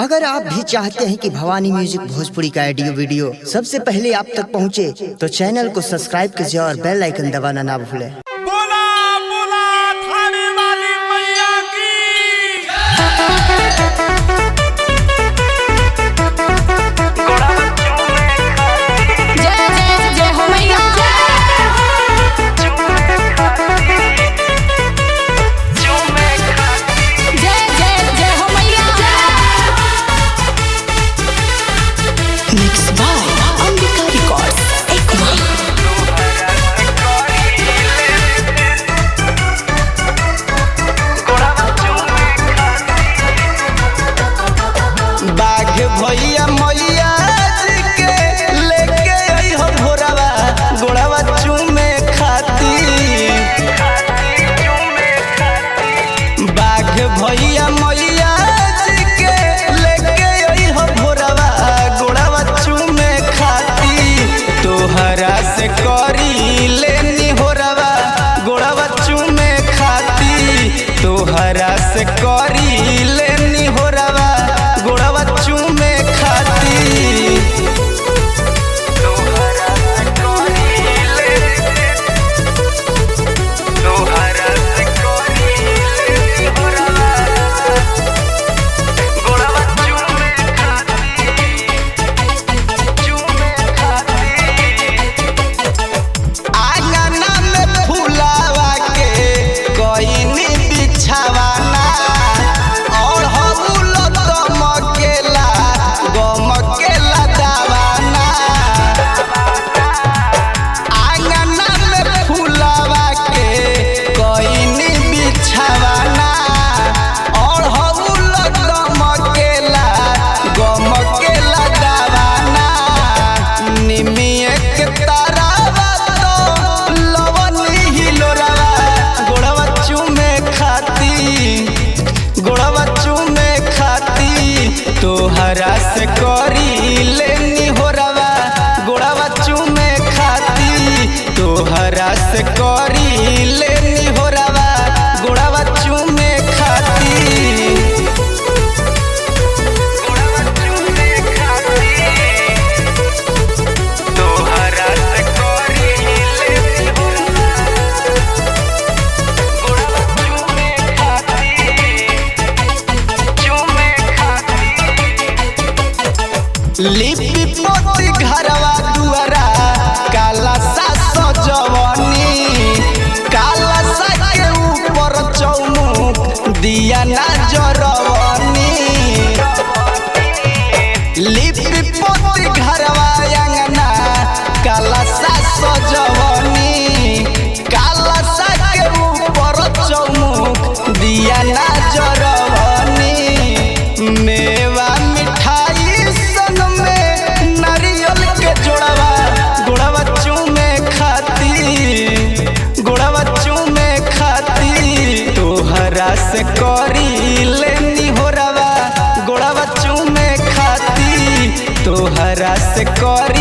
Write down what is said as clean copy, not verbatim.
अगर आप भी चाहते हैं कि भवानी म्यूजिक भोजपुरी का ऑडियो वीडियो सबसे पहले आप तक पहुंचे, तो चैनल को सब्सक्राइब कीजिए और बेल आइकन दबाना ना भूलें। बोला बोला थाने वाली मैया की जय जय जय हो मैया जय जय जय हो मैया। मिक्स बाय अंबिका रिकॉर्ड्स बाघ भैया मैया जी के लेके आई हो भोरवा गोड़वा चूमे खाती। बाघ भैया मैया जी के लेके आई हो भोरवा गोड़वा चूमे खाती। तोहरा से करी लेनी होरवा गोड़वा चूमे खाती। तोहरा से करी लेनी होरवा गोड़वा चूमे खाती। आंगना में फुलावा के कईनी बिछावाना और हबुल गमकेला दावाना। आंगना में फुलावा के कईनी बिछावाना और हबुल गमकेला दावाना। निमिए के तारावा तो लवनी हिलोरावा गोड़वा चूमे खाती। गोड़वा चूमे खाती। तोहरा से करी लेनी होरवा गोड़वा चूमे खाती। तोहरा से करी लेनी होरवा गोड़वा चूमे खाती। तोहरा से करी लेनी गोड़वा चूमे खाती। लिपि पोती घरवा दुआरा काला सा सजवनी। काला सा के ऊपर चौमुख दिया ना जरवनी। लिपि पोती घरवा अंगना काला सा सजवनी। काला सा के ऊपर चौमुख दिया ना जरवनी। मेवा मिठाई सन में नारियल के जोड़वा गोड़वा चूमे खाती। गोड़वा चूमे खाती। तोहरा से करी लेनी होरवा गोड़वा चूमे खाती। तोहरा से करी